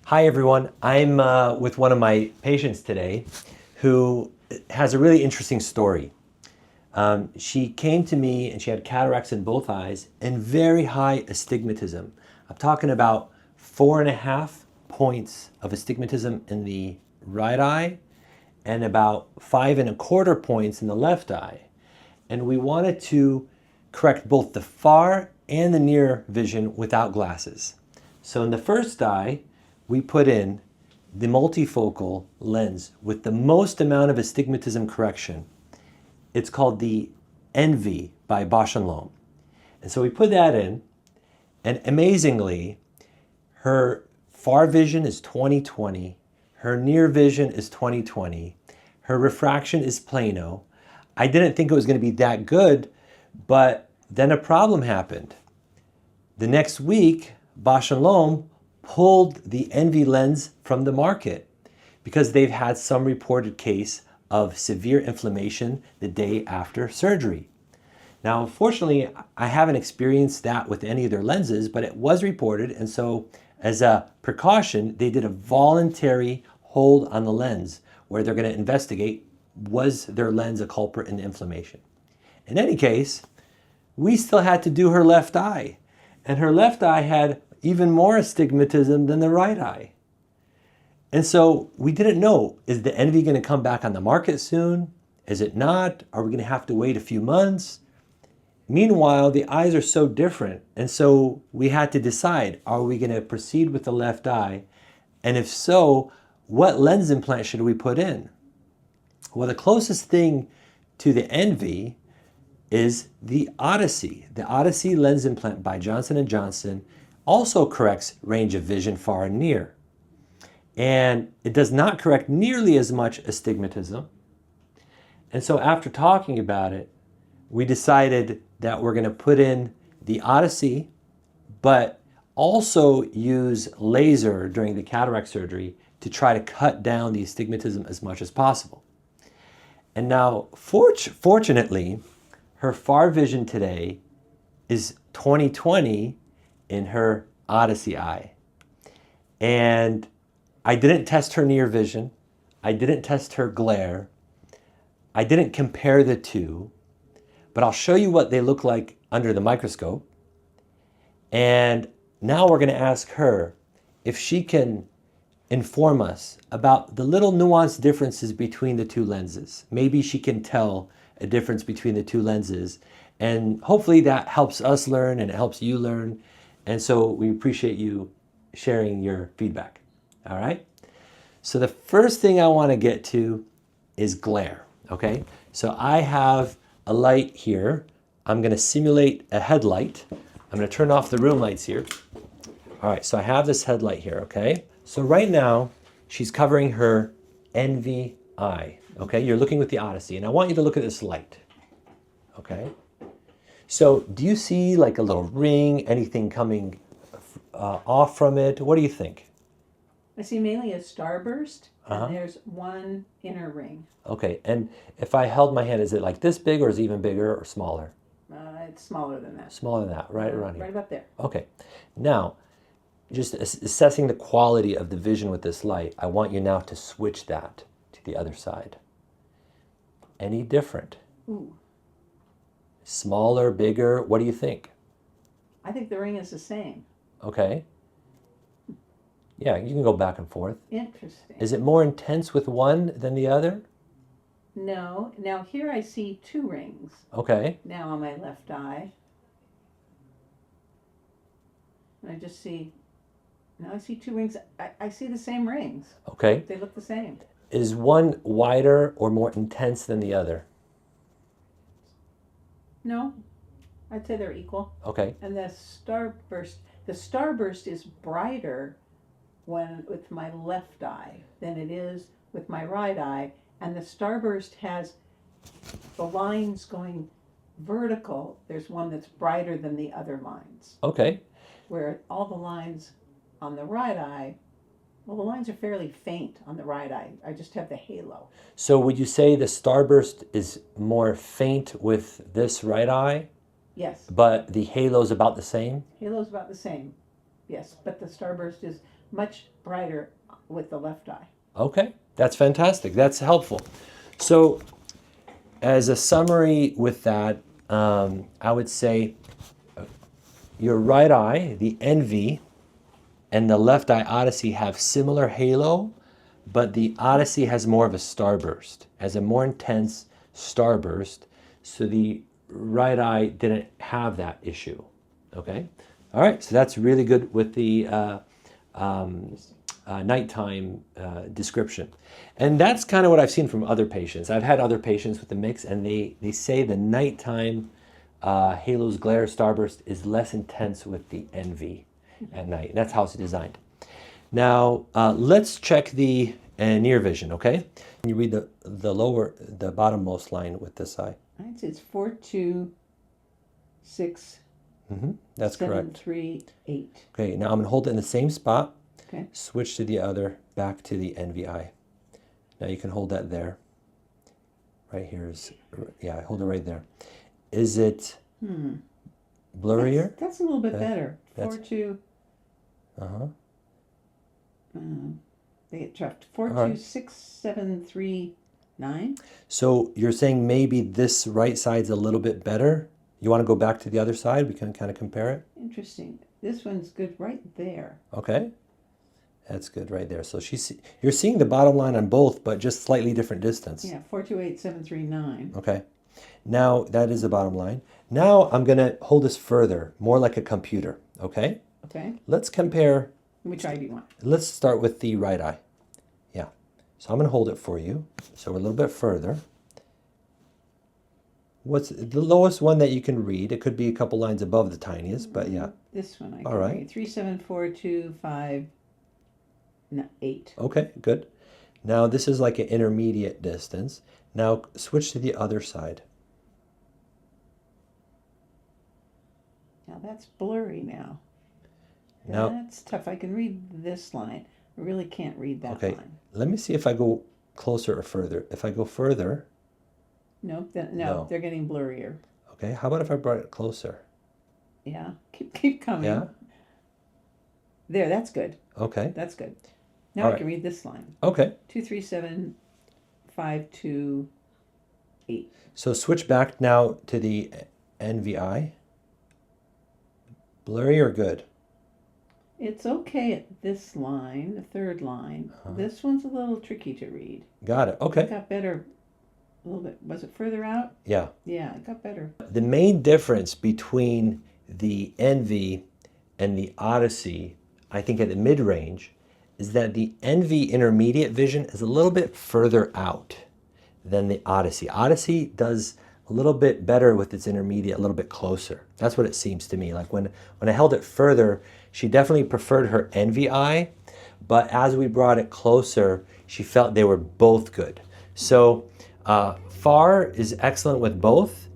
Hi everyone, I'm with one of my patients today who has a really interesting story. She came to me and she had cataracts in both eyes and very high astigmatism. I'm talking about 4.5 points of astigmatism in the right eye and about 5.25 points in the left eye. And we wanted to correct both the far and the near vision without glasses. So in the first eye, we put in the multifocal lens with the most amount of astigmatism correction. It's called the Envy by Bausch & Lomb. And so we put that in, and amazingly, her far vision is 20/20, her near vision is 20/20, her refraction is plano. I didn't think it was going to be that good, but then a problem happened. The next week, Bausch & Lomb pulled the Envy lens from the market because they've had some reported case of severe inflammation the day after surgery. Now, unfortunately, I haven't experienced that with any of their lenses, but it was reported, and so as a precaution, they did a voluntary hold on the lens where they're going to investigate, was their lens a culprit in the inflammation? In any case, we still had to do her left eye, and her left eye had even more astigmatism than the right eye. And so we didn't know, is the Envy going to come back on the market soon? Is it not? Are we going to have to wait a few months? Meanwhile, the eyes are so different. And so we had to decide, are we going to proceed with the left eye? And if so, what lens implant should we put in? Well, the closest thing to the Envy is the Odyssey. The Odyssey lens implant by Johnson & Johnson also corrects range of vision far and near. And it does not correct nearly as much astigmatism. And so after talking about it, we decided that we're going to put in the Odyssey, but also use laser during the cataract surgery to try to cut down the astigmatism as much as possible. And now, fortunately, her far vision today is 20/20 in her Odyssey eye. And I didn't test her near vision. I didn't test her glare. I didn't compare the two, but I'll show you what they look like under the microscope. And now we're going to ask her if she can inform us about the little nuanced differences between the two lenses. Maybe she can tell a difference between the two lenses, and hopefully that helps us learn and it helps you learn. And so we appreciate you sharing your feedback. All right? So the first thing I want to get to is glare, okay? So I have a light here. I'm going to simulate a headlight. I'm going to turn off the room lights here. All right, so I have this headlight here, okay? So right now, she's covering her Envy eye, okay? You're looking with the Odyssey, and I want you to look at this light, okay? So do you see like a little ring, anything coming off from it? What do you think? I see mainly a starburst, and there's one inner ring. Okay, and if I held my hand, is it like this big or is it even bigger or smaller? It's smaller than that. Smaller than that, right around here. Right about there. Okay, now, just assessing the quality of the vision with this light, I want you now to switch that to the other side. Any different? Ooh. Smaller, bigger, what do you think? I think the ring is the same. Okay. Yeah, you can go back and forth. Interesting. Is it more intense with one than the other? No. Now here I see two rings. Okay. Now on my left eye. And I just see, now I see two rings. I see the same rings. Okay. They look the same. Is one wider or more intense than the other? No, I'd say they're equal. Okay. And the starburst is brighter when with my left eye than it is with my right eye, and the starburst has the lines going vertical. There's one that's brighter than the other lines. Okay. Where all the lines on the right eye, well, the lines are fairly faint on the right eye. I just have the halo. So would you say the starburst is more faint with this right eye? Yes. But the halo's about the same? Halo's about the same. Yes, but the starburst is much brighter with the left eye. Okay, that's fantastic. That's helpful. So, as a summary with that, I would say your right eye, the Envy, and the left eye Odyssey have similar halo, but the Odyssey has more of a starburst, has a more intense starburst, so the right eye didn't have that issue. Okay? All right, so that's really good with the nighttime description. And that's kind of what I've seen from other patients. I've had other patients with the mix, and they say the nighttime halo's glare starburst is less intense with the Envy at night. That's how it's designed. Now, let's check the near vision, okay? Can you read the bottommost line with this eye? Right, so it's 426. That's correct. 738. Okay, now I'm gonna hold it in the same spot. Okay. Switch to the other, back to the Envy eye. Now you can hold that there. Right here is, yeah, hold it right there. Is it blurrier? That's a little bit better. that's- 42. They get chuffed. right. 426739. So you're saying maybe this right side's a little bit better? You want to go back to the other side? We can kind of compare it. Interesting. This one's good right there. Okay. That's good right there. So you're seeing the bottom line on both, but just slightly different distance. Yeah, 428739. Okay. Now that is the bottom line. Now I'm going to hold this further, more like a computer. Okay. Okay. Let's compare. Which eye do you want? Let's start with the right eye. Yeah. So I'm going to hold it for you. So we're a little bit further. What's the lowest one that you can read? It could be a couple lines above the tiniest, but yeah. This one I can All right. read. 374258. Okay, good. Now this is like an intermediate distance. Now switch to the other side. Now that's blurry now. Now, That's tough. I can read this line. I really can't read that okay, line. let me see if I go closer or further. If I go further, Nope. No. No, they're getting blurrier. okay, how about if I brought it closer? Yeah. Keep coming. Yeah? There, that's good. Okay, That's good. Now All I right. can read this line. okay. 237528. So switch back now to the NVI. Blurry or good? It's okay at this line, the third line. This one's a little tricky to read. Got it, It okay. got better a little bit. Was it further out? Yeah. Yeah, it got better. The main difference between the Envy and the Odyssey, I think at the mid-range, is that the Envy intermediate vision is a little bit further out than the Odyssey. Odyssey does a little bit better with its intermediate, a little bit closer. That's what it seems to me. Like when I held it further, she definitely preferred her Envy eye, but as we brought it closer, she felt they were both good. So far is excellent with both.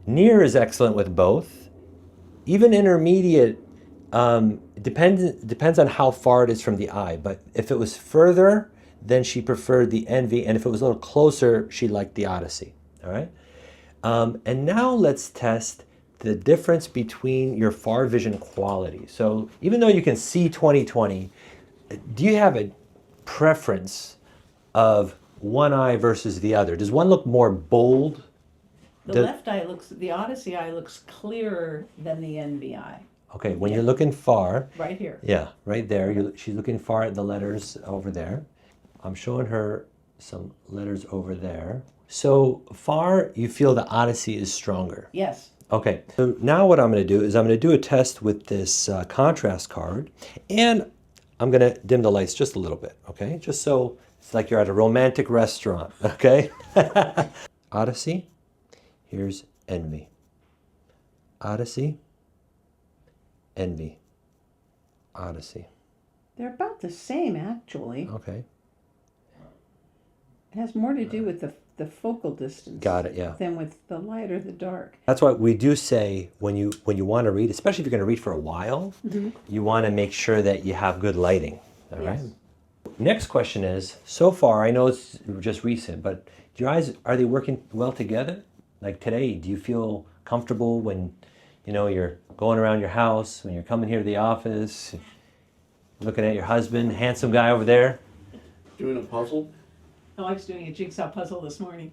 Near is excellent with both. Even intermediate depends on how far it is from the eye. But if it was further, then she preferred the Envy, and if it was a little closer, she liked the Odyssey. All right. And now let's test the difference between your far vision quality. So even though you can see 20/20, do you have a preference of one eye versus the other? Does one look more bold? The Odyssey eye looks clearer than the Envy eye. Okay, when you're looking far, Right here. yeah, right there, she's looking far at the letters over there. I'm showing her some letters over there. So far, you feel the Odyssey is stronger. Yes. Okay, so now what I'm going to do is I'm going to do a test with this contrast card, and I'm going to dim the lights just a little bit, okay? Just so it's like you're at a romantic restaurant, okay? Odyssey, here's Envy. Odyssey, Envy, Odyssey. They're about the same, actually. Okay, It has more to do with the focal distance. got it, yeah. Than with the light or the dark. That's why we do say when you want to read, especially if you're going to read for a while, you want to make sure that you have good lighting. All right. Yes. Next question is, so far, I know it's just recent, but your eyes, are they working well together? Like today, do you feel comfortable when, you're going around your house, when you're coming here to the office? Looking at your husband, handsome guy over there. Doing a puzzle? No, I was doing a jigsaw puzzle this morning.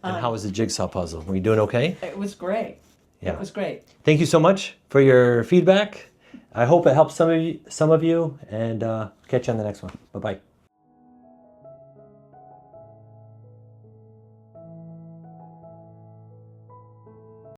And how was the jigsaw puzzle? Were you doing okay? It was great. Yeah. It was great. Thank you so much for your feedback. I hope it helps some of you, and catch you on the next one. Bye-bye.